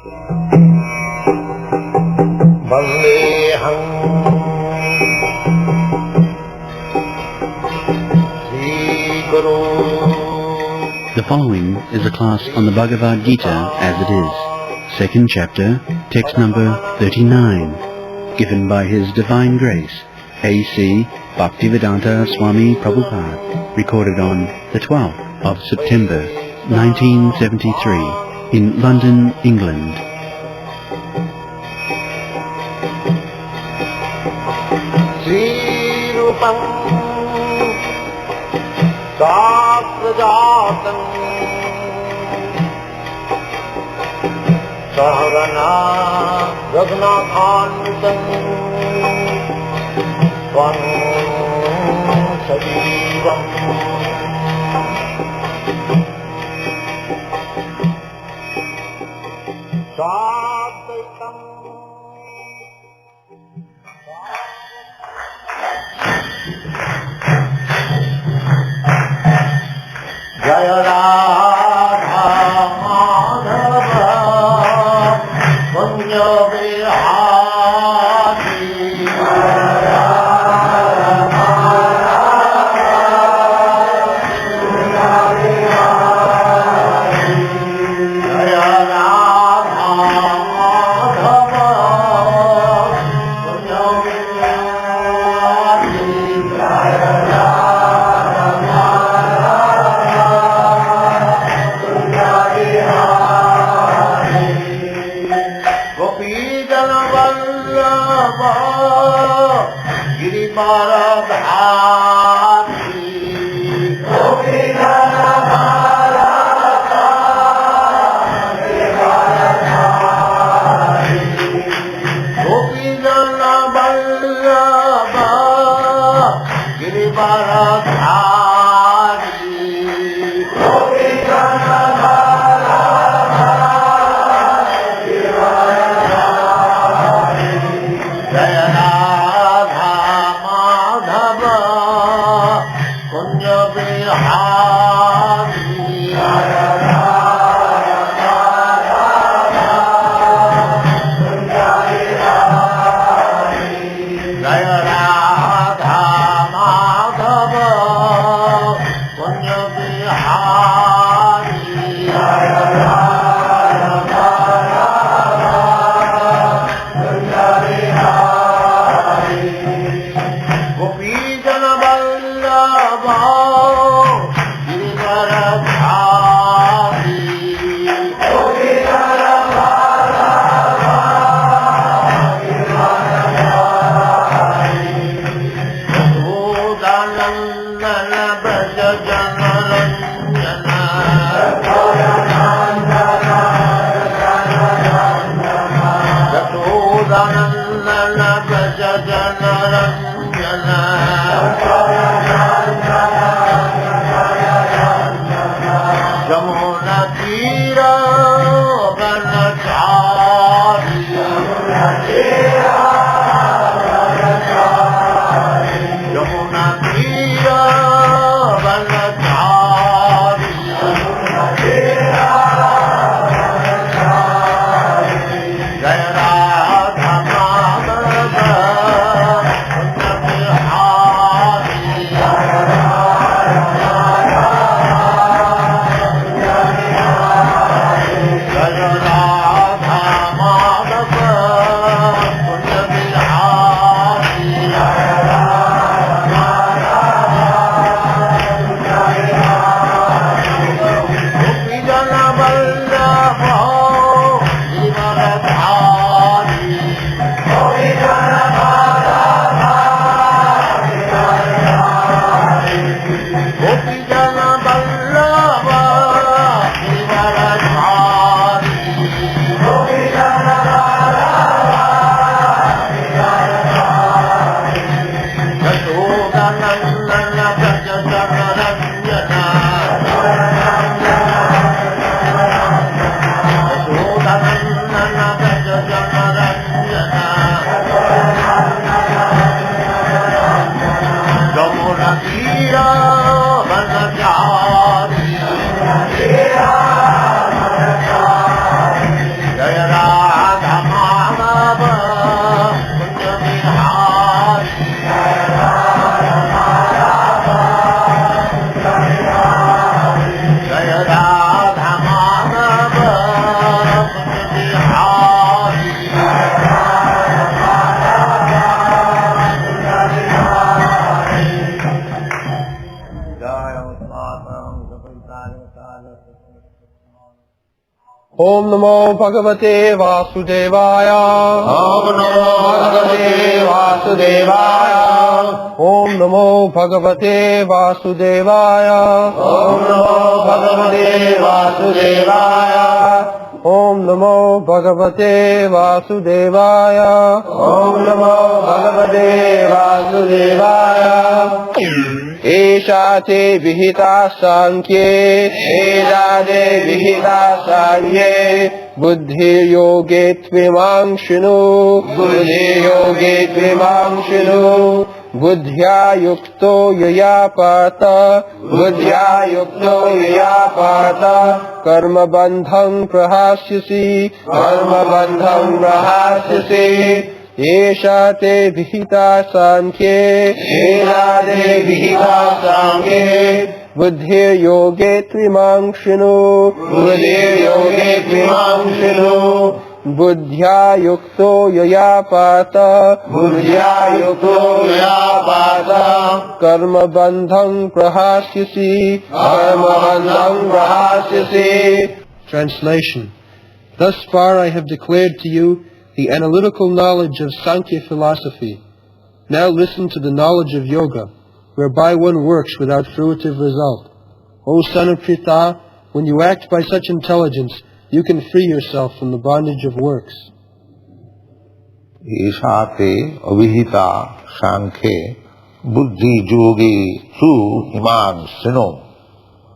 The following is a class on the Bhagavad Gita as it is, second chapter, text number 39, given by His Divine Grace, A.C.Bhaktivedanta Swami Prabhupada, recorded on the 12th of September, 1973, in London, England. Sakrajatan Saharana Ragnakhantan Swan Sajivam Sadhaitam Jaya Radha Madhava Punya Vihari Jaya Radha Madhava Punya Vihari Jaya Radha Madhava Punya Vihari Jaya Om Namo Bhagavate Vasudevaya. Om Namo Bhagavate Vasudevaya. Om Namo Bhagavate Vasudevaya. Om Namo Bhagavate Vasudevaya. Om Namo Bhagavate Vasudevaya. Om Namo Bhagavate Vasudevaya. Esha te vihita sankye. Eda de vihita sanye. Buddhi yoge tvimang shinu. Buddhi yoge tvimang shinu. Buddhya yukto yaya pata. Buddhya yukto yaya pata. Karma bandham prahasyasi. Karma bandham prahasyasi. Esha te vihita sankye. Eda de vihita sanye. Buddhi yoge tvimang shinu. Buddhi yoge tvimang shinu. Buddhya yukto yaya pata. Buddhya yukto yaya pata. Karma bandham prahasyasi. Karma bandham prahasyasi. Translation. Thus far I have declared to you the analytical knowledge of Sankhya philosophy. Now listen to the knowledge of yoga, whereby one works without fruitive result. O son of Pritha, when you act by such intelligence, you can free yourself from the bondage of works. Isate avihita sankhe buddhi yogi su himan sino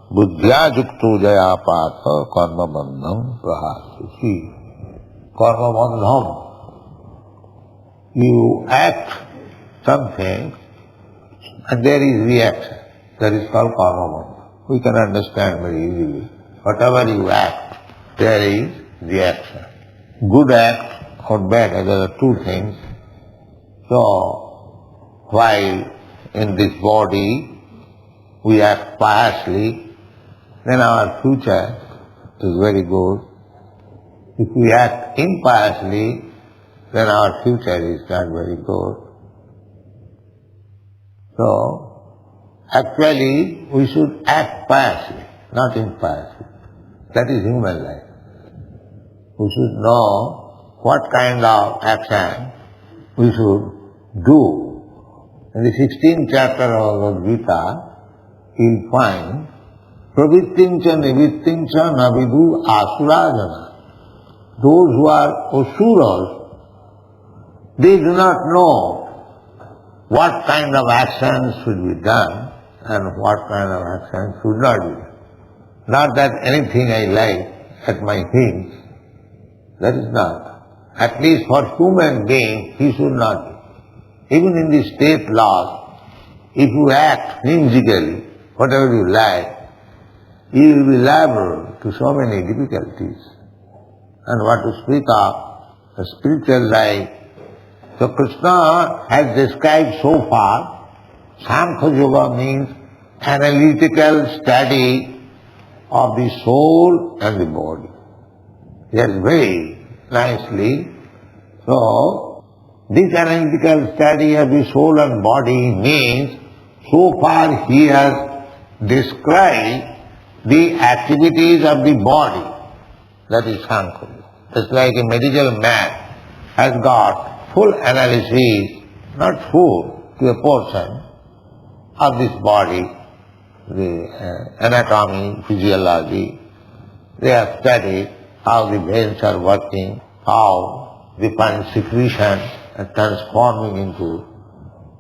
buddhya yukto jaya pata karma bandham prahasyasi. Karma bandham. You act something and there is reaction. That is called karma bandham. We can understand very easily. Whatever you act, there is reaction. Good act or bad act, there are two things. So, while in this body we act piously, then our future is very good. If we act impiously, then our future is not very good. So, actually we should act piously, not impiously. That is human life. We should know what kind of action we should do. In the 16th chapter of Bhagavad Gita, you will find pravittincha nivittincha navidu asurajana. Those who are asuras, they do not know what kind of actions should be done and what kind of actions should not be done. Not that anything I like at my whims, that is not. At least for human being, he should not be. Even in the state laws, if you act whimsically, whatever you like, you will be liable to so many difficulties. And what to speak of the spiritual life. So Krishna has described so far, Sankhya Yoga means analytical study of the soul and the body. Yes, very nicely. So, this analytical study of the soul and body means, so far he has described the activities of the body. That is Sankhya. It's like a medical man has got full analysis, not full, to a portion of this body, the anatomy, physiology. They have studied how the veins are working, how the fine secretion is transforming into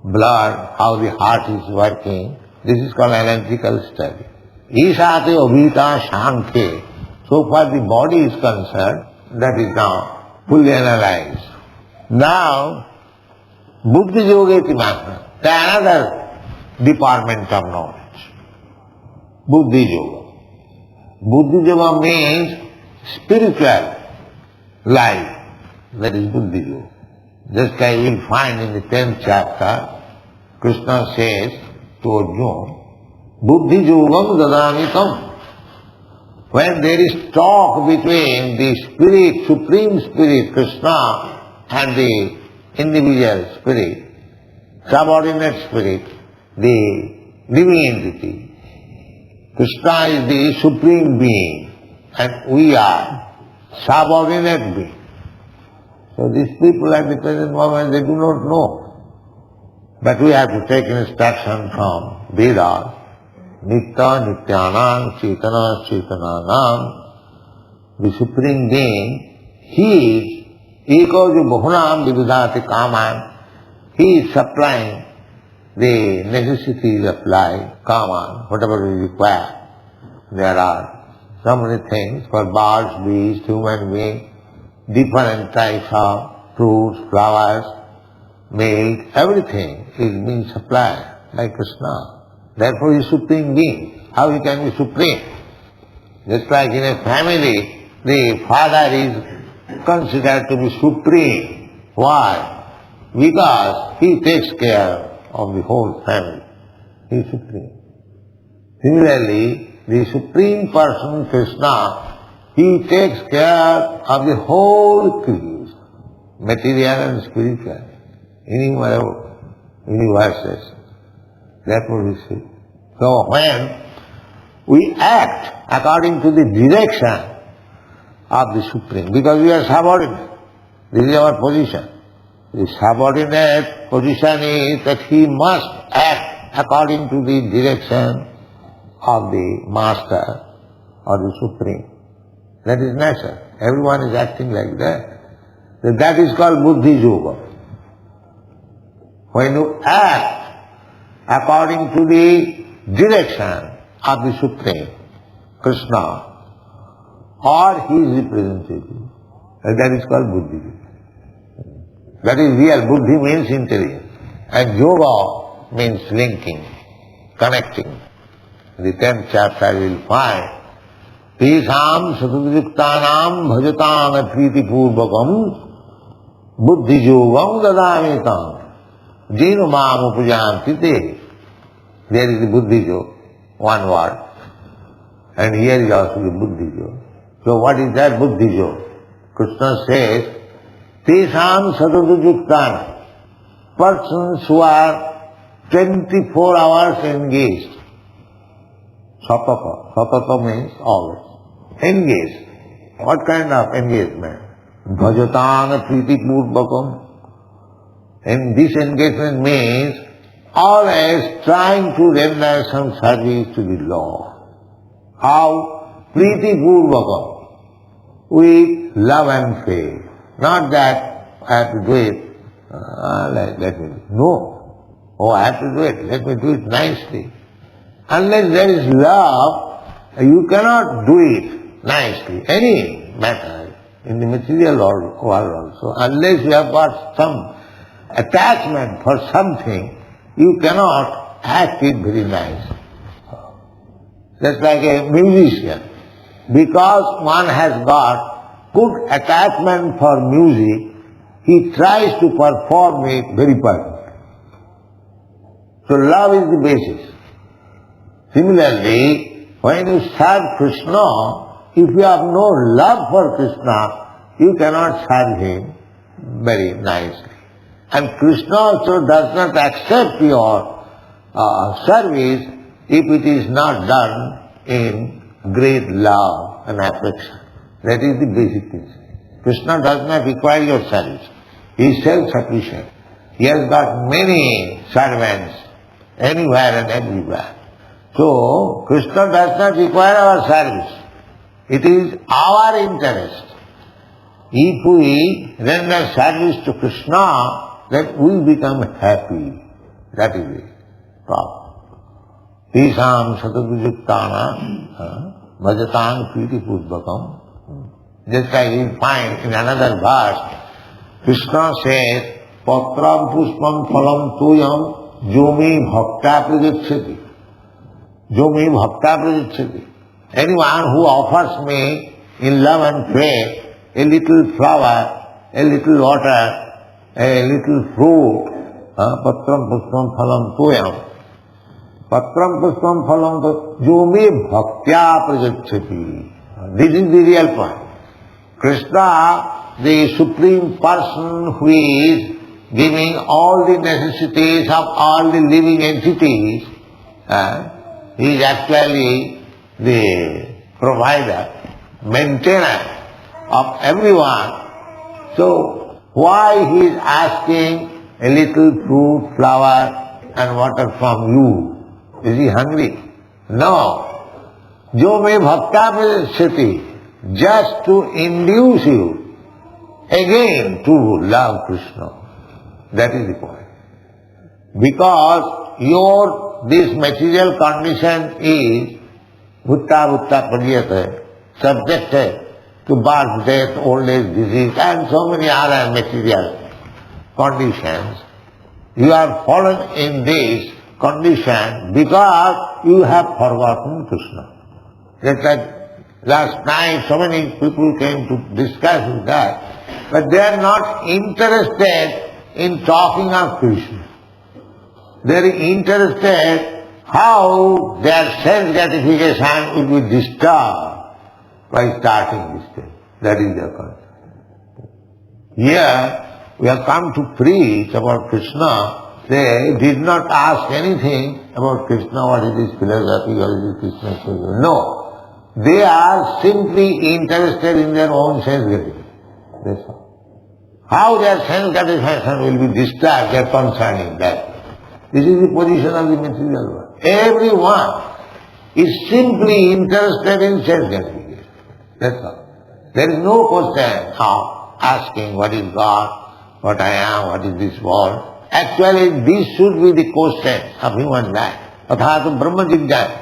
blood, how the heart is working. This is called analytical study. Isate obhita shankhe. So far the body is concerned, that is now fully analyzed. Now, buddhi yogeti mahna, another department of knowledge. Buddhi yoga. Buddhi yoga means spiritual life. That is buddhi yoga. Just like you will find in the 10th chapter, Krishna says to Arjuna, buddhi yogam dadamitam. When there is talk between the spirit, supreme spirit, Krishna, and the individual spirit, subordinate spirit, the living entity. Krishna is the supreme being and we are subordinate being. So these people at the present moment, they do not know. But we have to take instruction from Vedas. Nitya Nityanam Chetana Chetananam. The Supreme Being, He is Eko jo Bahunam Vividhati Kaman. He is supplying the necessities of life, Kaman, whatever we require. There are so many things for birds, beasts, human beings, different types of fruits, flowers, milk, everything is being supplied by Krishna. Therefore he is Supreme Being. How he can be Supreme? Just like in a family, the father is considered to be Supreme. Why? Because he takes care of the whole family. He is Supreme. Similarly, the Supreme Person, Krishna, he takes care of the whole creation, material and spiritual, innumerable universes. Therefore we see. So when we act according to the direction of the Supreme, because we are subordinate, this is our position. The subordinate position is that he must act according to the direction of the Master or the Supreme. That is natural. Everyone is acting like that. That is called Buddhi Yoga. When you act according to the direction of the Supreme, Krishna, or his representative, that is called Buddhi. That is real. Buddhi means intelligence. And Yoga means linking, connecting. In the 10th chapter you will find Tesam satadriktanam bhajatam priti purvakam buddhi yogam dadamitam jino mam upajanti te. There is the buddhi yoga, one word. And here is also the buddhi yoga. So what is that buddhi yoga? Krishna says, Tesam satadriktanam, persons who are 24 hours engaged. Satata. Satata means always. Engaged. What kind of engagement? Bhajatana priti purvakam. And this engagement means always trying to render some service to the Lord. How? Priti purvakam. With love and faith. Not that I have to do it, let me do it. No. Oh, I have to do it. Let me do it nicely. Unless there is love, you cannot do it nicely. Any matter in the material world also. Unless you have got some attachment for something, you cannot act it very nice. Just like a musician. Because one has got good attachment for music, he tries to perform it very perfectly. So love is the basis. Similarly, when you serve Krishna, if you have no love for Krishna, you cannot serve him very nicely. And Krishna also does not accept your service if it is not done in great love and affection. That is the basic thing. Krishna does not require your service. He is self-sufficient. He has got many servants anywhere and everywhere. So, Krishna does not require our service. It is our interest. If we render service to Krishna, then we become happy. That is the problem. Tesam satadvijuktāna bhajatāṁ priti purvakam. Just like we find in another verse, Krishna says, Patram puspam phalam tuyam jomi bhakta prajacchati. Jomi bhakta prajacchati. Anyone who offers me in love and faith a little flower, a little water, a little fruit, patram puspam phalam tuyam. Patram puspam phalam jomi bhaktya prajacchati. This is the real point. Krishna, the Supreme Person who is giving all the necessities of all the living entities, he is actually the provider, maintainer of everyone. So why he is asking a little fruit, flower and water from you? Is he hungry? No. Jo me bhaktavedanta, just to induce you again to love Krishna. That is the point. Because this material condition is bhutta pariyate, subjected to birth, death, old age, disease and so many other material conditions. You are fallen in this condition because you have forgotten Krishna. Just like last night so many people came to discuss with that, but they are not interested in talking of Krishna. They are interested how their sense gratification will be disturbed by starting this thing. That is their concern. Here we have come to preach about Krishna. They did not ask anything about Krishna, what is his philosophy, what is his Krishna philosophy. No. They are simply interested in their own sense gratification. That's all. How their sense gratification will be disturbed, they are concerning that. This is the position of the material world. Everyone is simply interested in sense gratification. That's all. There is no question of asking what is God, what I am, what is this world. Actually, this should be the question of human life. Athato Brahma Jigyasa.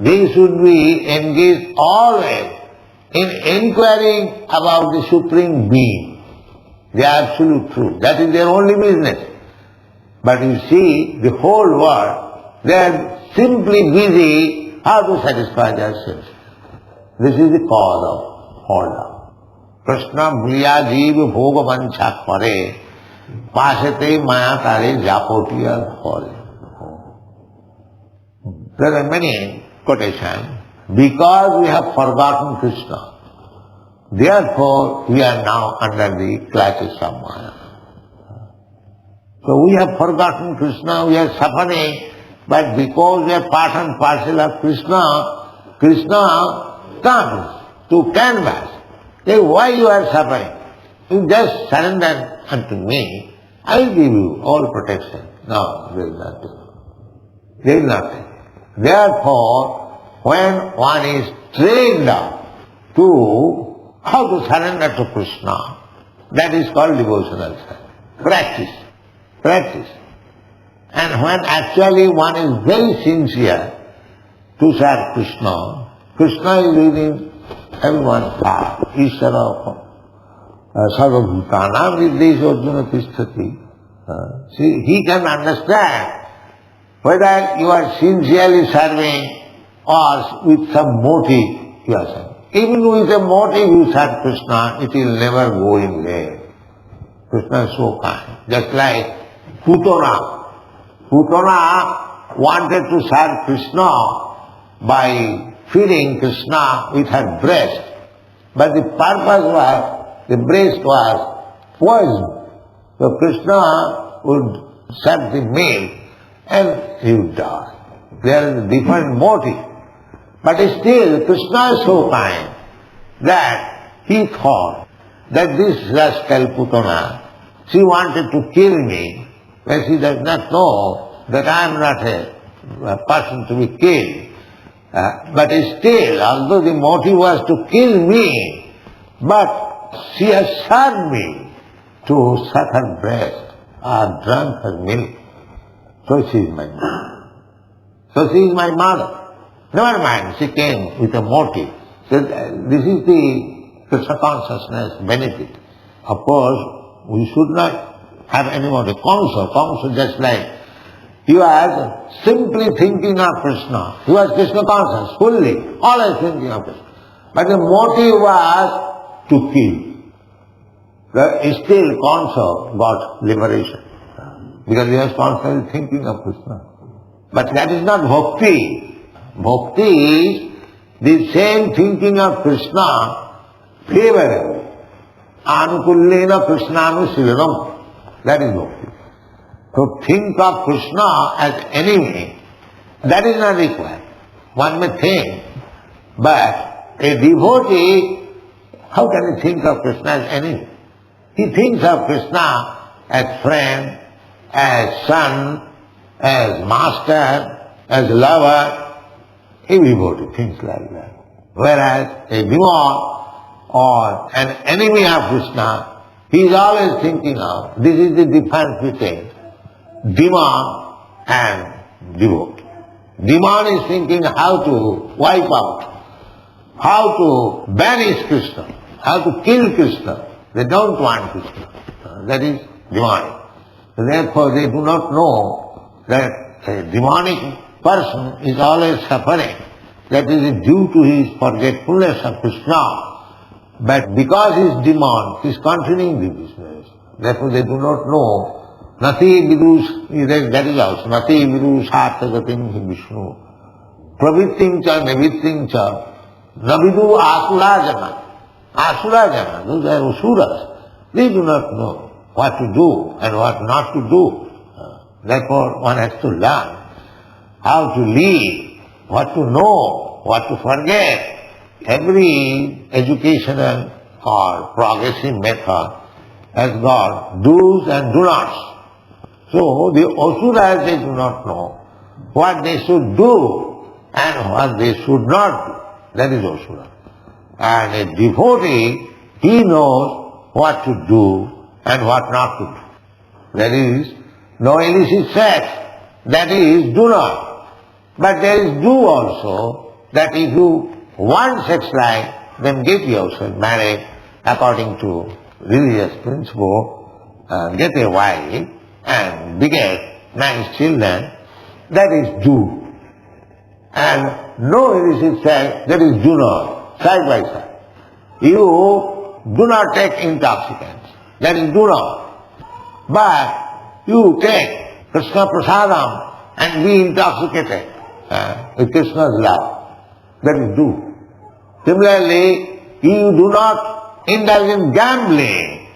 They should be engaged always in inquiring about the Supreme Being, the Absolute Truth. That is their only business. But you see, the whole world, they are simply busy how to satisfy themselves. This is the cause of all love. Krishna bhuliya jeev bhoga vancha pare, pasate maya tare japotiya pare. There are many quotations. Because we have forgotten Krishna, therefore we are now under the clutches of Maya. So we have forgotten Krishna, we are suffering, but because we are part and parcel of Krishna, Krishna comes to canvas. Say, why you are suffering? You just surrender unto me, I will give you all protection. No, there is nothing. There is nothing. Therefore, when one is trained up to how to surrender to Krishna, that is called devotional service. Practice. And when actually one is very sincere to serve Krishna, Krishna is within everyone's heart. Ishara sarvabhutanam viddesha arjuna tisthati. See, he can understand whether you are sincerely serving or with some motive you are serving. Even with a motive you serve Krishna, it will never go in vain. Krishna is so kind. Just like Putana. Putana wanted to serve Krishna by feeding Krishna with her breast. But the purpose was, the breast was poisoned. So Krishna would serve the milk and he would die. There is a different motive. But still, Krishna is so kind that he thought that this rascal Putana, she wanted to kill me, but she does not know that I am not a person to be killed. But still, although the motive was to kill me, but she has served me to suck her breast or drunk her milk. So she is my mother. Never mind, she came with a motive. So this is the Krishna consciousness benefit. Of course, we should not have any motive. Kamsa just like he was simply thinking of Krishna. He was Krishna conscious, fully, always thinking of Krishna. But the motive was to kill. Still Kamsa got liberation because he was constantly thinking of Krishna. But that is not bhakti. Bhakti is the same thinking of Krishna favorably. Anukullena Krishnanushilanam. That is bhakti. So think of Krishna as enemy, that is not required. One may think, but a devotee How can he think of Krishna as enemy? He thinks of Krishna as friend, as son, as master, as lover. Everybody thinks like that. Whereas a demon or an enemy of Krishna, he is always thinking of, this is the difference between demon and devotee. Demon is thinking how to wipe out, how to banish Krishna, how to kill Krishna. They don't want Krishna. That is demonic. Therefore they do not know that a demonic person is always suffering. That is due to his forgetfulness of Krishna. But because he is demon, he is continuing the business. Therefore they do not know. Nati vidus, that is also, nati vidus sarthagatim hi Vishnu. Pravitting cha navitting cha, navidu asura jana. Asura jana, those are asuras. They do not know what to do and what not to do. Therefore one has to learn how to live, what to know, what to forget. Every educational or progressive method has got do's and do nots. So the asuras, they do not know what they should do and what they should not do. That is asura. And a devotee, he knows what to do and what not to do. There is no illicit sex, that is do not. But there is do also, that if you want sex life, then get yourself married according to religious principle, get a wife and beget nice children. That is do. And no illicit sex, that is do not, side by side. You do not take intoxicants, that is do not. But you take Krishna prasadam and be intoxicated with Krishna's love, that is do. Similarly, you do not indulge in gambling,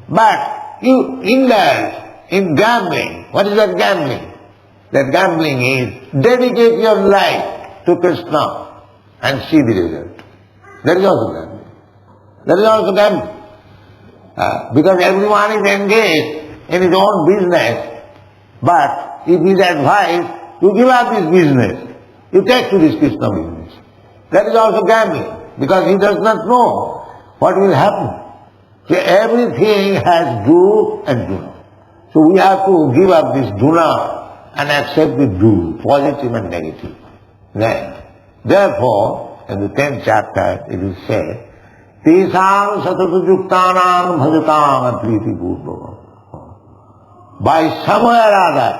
but you indulge in gambling. What is that gambling? That gambling is dedicate your life to Krishna and see the result. That is also gambling. That is also gambling. Because everyone is engaged in his own business, but if he is advised, you give up this business, you take to this Krishna business. That is also gambling, because he does not know what will happen. So everything has do and do not. So we have to give up this do not and accept the do, positive and negative. Then, therefore, in the 10th chapter it is said, Tesam satatujuktanam bhajatam apliti purvakam. By some way or other,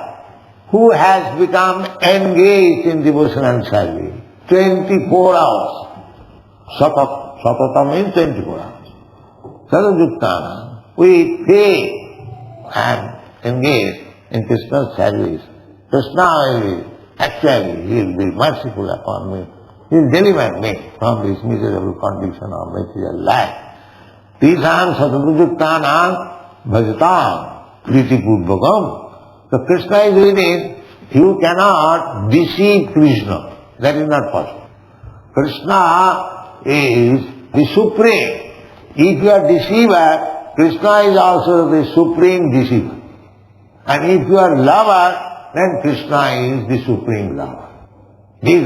who has become engaged in devotional service 24 hours. Satata means 24 hours. Satatujuktanam, we pay and engage in Krishna's service. Krishna will actually, he will be merciful upon me. He will deliver me from this miserable condition of material life. Tisam satatujuktanam bhajatam priti purvakam. So Krishna is within. You cannot deceive Krishna. That is not possible. Krishna is the supreme. If you are deceiver, Krishna is also the supreme deceiver. And if you are lover, then Krishna is the supreme lover. You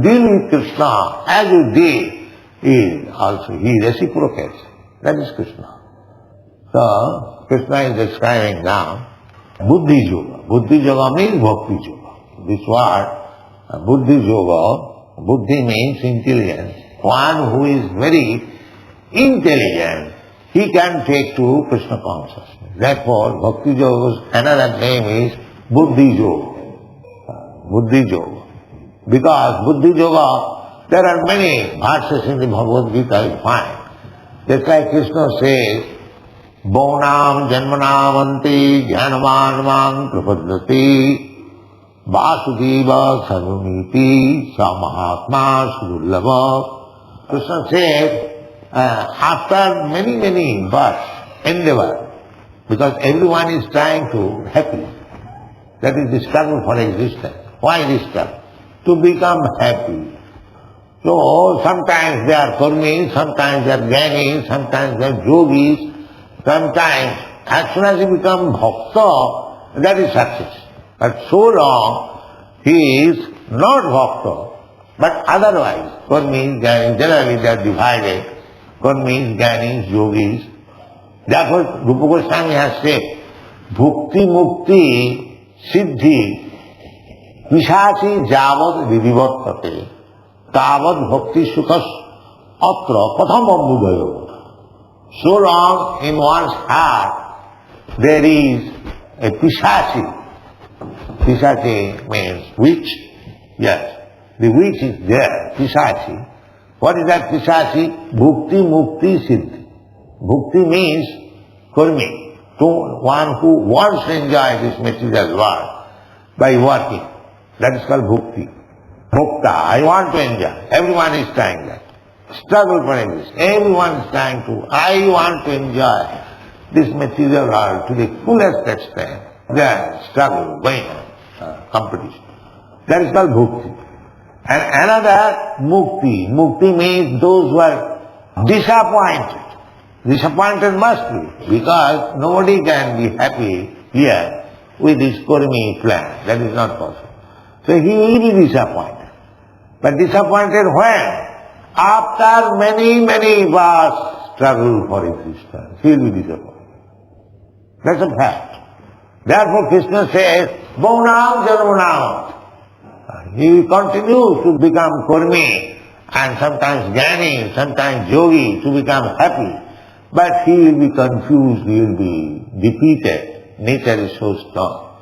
deal with Krishna as you deal, also he reciprocates. That is Krishna. So, Krishna is describing now Buddhi Yoga. Buddhi Yoga means Bhakti Yoga. This word, Buddhi Yoga, Buddhi means intelligence. One who is very intelligent, he can take to Krishna consciousness. Therefore, Bhakti Yoga's another name is Buddhi Yoga. Buddhi Yoga. Because Buddhi Yoga, there are many verses in the Bhagavad Gita you find. Just like Krishna says, Bonam janmanavanti jnanavanvam prapaddati vasudeva sarvamiti samahatma sudullava. Krishna says, after many births, endeavor, because everyone is trying to happy. That is the struggle for existence. Why this struggle? To become happy. So sometimes they are karmis, sometimes they are jnanis, sometimes they are yogis, sometimes as soon as you become bhakta, that is success. But so long he is not bhakta, but otherwise, karmis, jnanis, generally they are divided, karmis, jnanis, yogis. Therefore, Rupa Goswami has said, bhukti, mukti, siddhi, pishachi javad vidivattate, tavad bhakti sukhas atra katham ambudhayo. So long in one's heart there is a pishachi. Pishachi means witch. Yes, the witch is there, pishachi. What is that pishachi? Bhukti, mukti, siddhi. Bhukti means karmi, to one who wants to enjoy this material world by working. That is called bhukti. Bhukta, I want to enjoy. Everyone is trying that. Struggle for existence. Everyone is trying to, I want to enjoy this material world to the fullest extent. There is struggle going on, competition. That is called bhukti. And another mukti. Mukti means those who are disappointed. Disappointed must be, because nobody can be happy here with this karmi plan. That is not possible. So he will be disappointed. But disappointed when? After many, many vast struggle for existence, he will be disappointed. That's a fact. Therefore Krishna says, Bhaunam Janmanam. He will continue to become karmi and sometimes jnani, sometimes yogi, to become happy. But he will be confused, he will be defeated. Nature is so strong.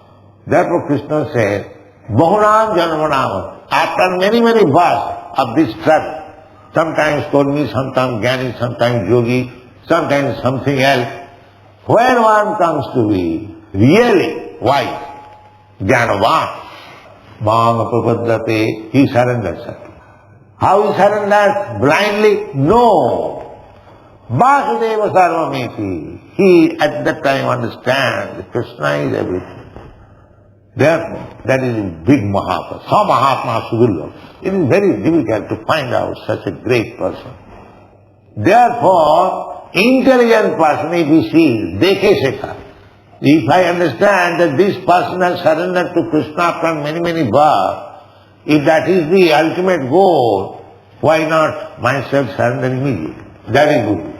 Therefore Krishna says, Bahunam Janmanam. After many, many births of this struggle, sometimes karmi, sometimes jnani, sometimes yogi, sometimes something else, when one comes to be really wise, jnanavan, amogh prapadate, he surrenders. How he surrenders? Blindly? No. Vasudeva sarvamiti. He at that time understands that Krishna is everything. Therefore, that is a big Mahatma. Sa Mahatma Sudurlabha. It is very difficult to find out such a great person. Therefore, intelligent person, if he sees, dekhe sekha. If I understand that this person has surrendered to Krishna after many, many births, if that is the ultimate goal, why not myself surrender immediately? That is good.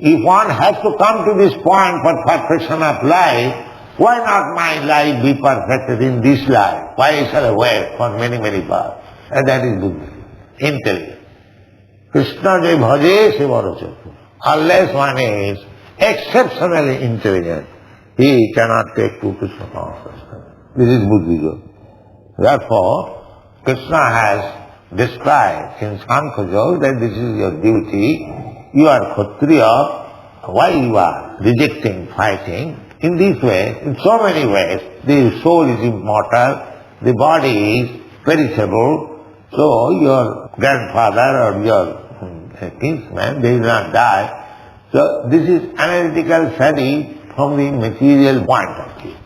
If one has to come to this point for perfection of life, why not my life be perfected in this life? Why shall I wait for many, many births? And that is buddhi, intelligence. Krishna je bhaje se varachatur. Unless one is exceptionally intelligent, he cannot take to Krishna consciousness. This is buddhi. Therefore, Krishna has described in Sankhya Yoga that this is your duty. You are Kshatriya, why you are rejecting fighting? In this way, in so many ways, the soul is immortal, the body is perishable, so your grandfather or your kinsman, they will not die. So this is analytical study from the material point of view.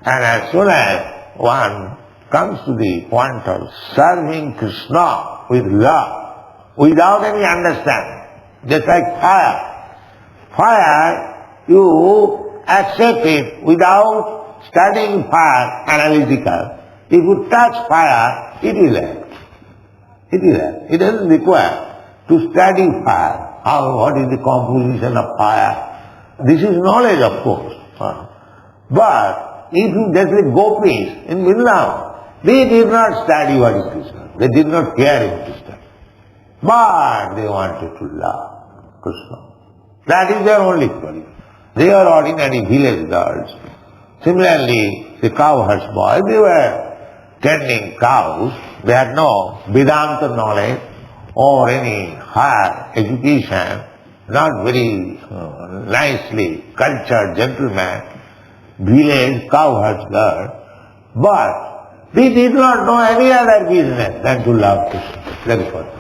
And as soon as one comes to the point of serving Krishna with love, without any understanding, just like fire. Fire, you accept it without studying fire analytical. If you touch fire, it will act. It will act. It doesn't require to study fire. What is the composition of fire? This is knowledge, of course. But if you just like gopis in Vrindavan, they did not study what is Krishna. They did not care about to study. But they wanted to love Krishna. That is their only quality. They are ordinary village girls. Similarly, the cowherds boys, they were tending cows. They had no Vedanta knowledge or any higher education, not very nicely cultured gentleman, village cowherds girl. But they did not know any other business than to love Krishna. That is what.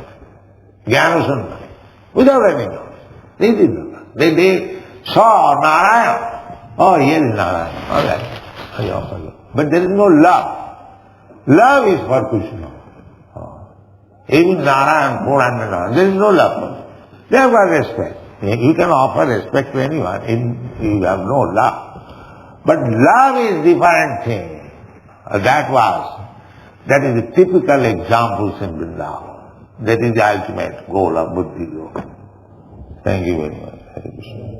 Jnana without any knowledge. They did not know. They saw Narayana. Oh, here is Narayana. All right. But there is no love. Love is for Krishna. Even Narayan, 400 Narayan, there is no love. They have got respect. You can offer respect to anyone if you have no love. But love is different thing. That is a typical example in Vrindavan. That is the ultimate goal of Buddhi Yoga. Thank you very much. Hare Krishna.